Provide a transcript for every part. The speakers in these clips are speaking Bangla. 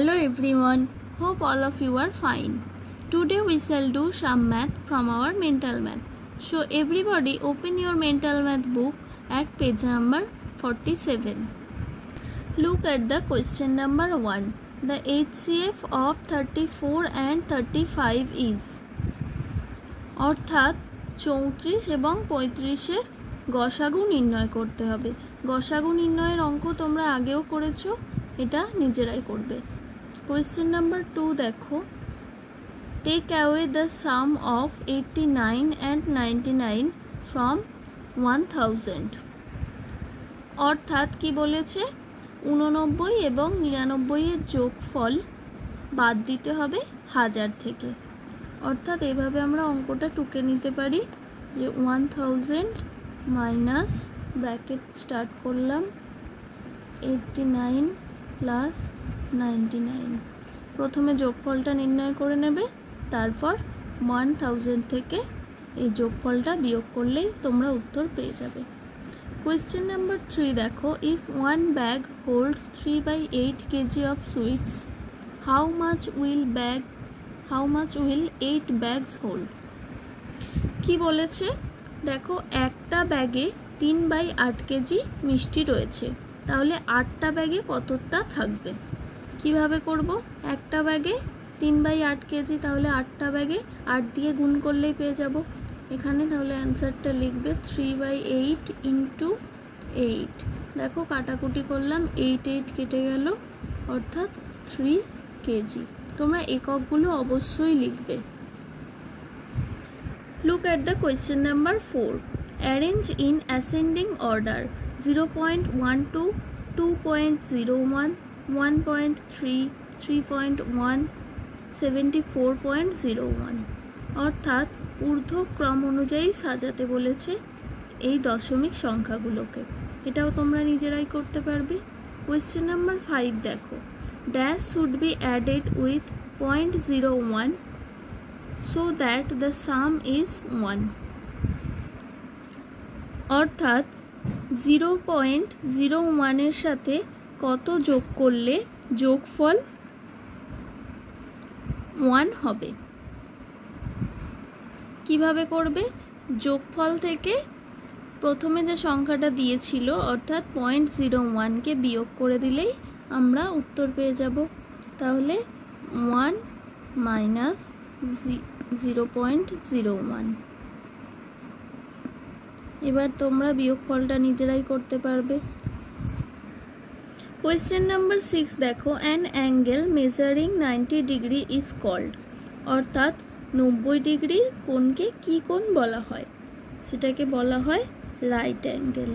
Hello everyone, hope all of you are fine. Today we shall do some math from our mental math. So everybody open your mental math book at page number 47. Look at the question number 1. The HCF of 34 and 35 is অর্থাৎ 34 এবং 35 গসাগু নির্ণয় করতে হবে। গসাগু নির্ণয়ের অঙ্ক তোমরা আগেও করেছো, এটা নিজেরাই করবে। কোয়েশ্চেন নাম্বার 2 দেখো, take away the sum of 89 and 99 from 1000। অর্থাৎ কি বলেছে, 89 এবং 99 এর যোগফল বাদ দিতে হবে 1000 থেকে। অর্থাৎ এভাবে আমরা অঙ্কটা টুকে নিতে পারি যে 1000 মাইনাস ব্র্যাকেট স্টার্ট করলাম 89 প্লাস 99। প্রথমে যোগফলটা নির্ণয় করে নেবে, তারপর 1000 থেকে এই যোগফলটা বিয়োগ করলেই তোমরা উত্তর পেয়ে যাবে। কোয়েশ্চেন নাম্বার 3 দেখো, if one bag holds 3/8 kg of sweets, how much will 8 bags hold. কি বলেছে দেখো, একটা ব্যাগে 3/8 কেজি মিষ্টি রয়েছে, তাহলে 8টা ব্যাগে কতটা থাকবে। কিভাবে করব, একটা ব্যাগে 3/8 কেজি, তাহলে 8টা ব্যাগে 8 দিয়ে গুণ করলেই পেয়ে যাব। এখানে তাহলে অ্যান্সারটা লিখবে 3/8 ইন্টু 8। দেখো কাটাকুটি করলাম, 8 কেটে গেল, অর্থাৎ 3 কেজি। তোমরা এককগুলো অবশ্যই লিখবে। Look at the question number 4. Arrange in ascending order 0.12, 2.01, 1.3, 3.1, 74.01। অর্থাৎ ঊর্ধ্বক্রম অনুযায়ী সাজাতে বলেছে এই দশমিক সংখ্যাগুলোকে। এটাও তোমরা নিজেরাই করতে পারবে। কোয়েশ্চেন নাম্বার 5 দেখো, dash should be added with 0.01 so that the sum is 1। অর্থাৎ 0.01 এর সাথে কত যোগ করলে যোগফল 1 হবে। কিভাবে করবে, যোগফল থেকে প্রথমে যে সংখ্যাটা দিয়েছিল অর্থাৎ 0.01 কে বিয়োগ করে দিলেই আমরা উত্তর পেয়ে যাব। তাহলে 1 মাইনাস 0.01। এবার তোমরা বিয়োগফলটা নিজেরাই করতে পারবে। কোয়েশ্চেন নাম্বার 6 দেখো, an angle measuring 90 degree is called. অর্থাৎ 90 ডিগ্রির কোণকে কি কোণ বলা হয়, সেটাকে বলা হয় রাইট অ্যাঙ্গেল।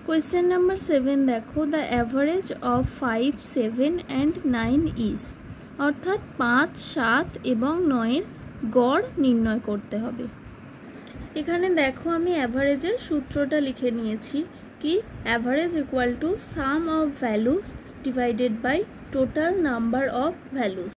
কোয়েশ্চেন নাম্বার 7 দেখো, the average of 5, 7 and 9 is. অর্থাৎ 5, 7 এবং 9 গড় নির্ণয় করতে হবে। এখানে দেখো আমি অ্যাভারেজের সূত্রটা লিখে নিয়েছি, কি average equal to sum of values divided by total number of values.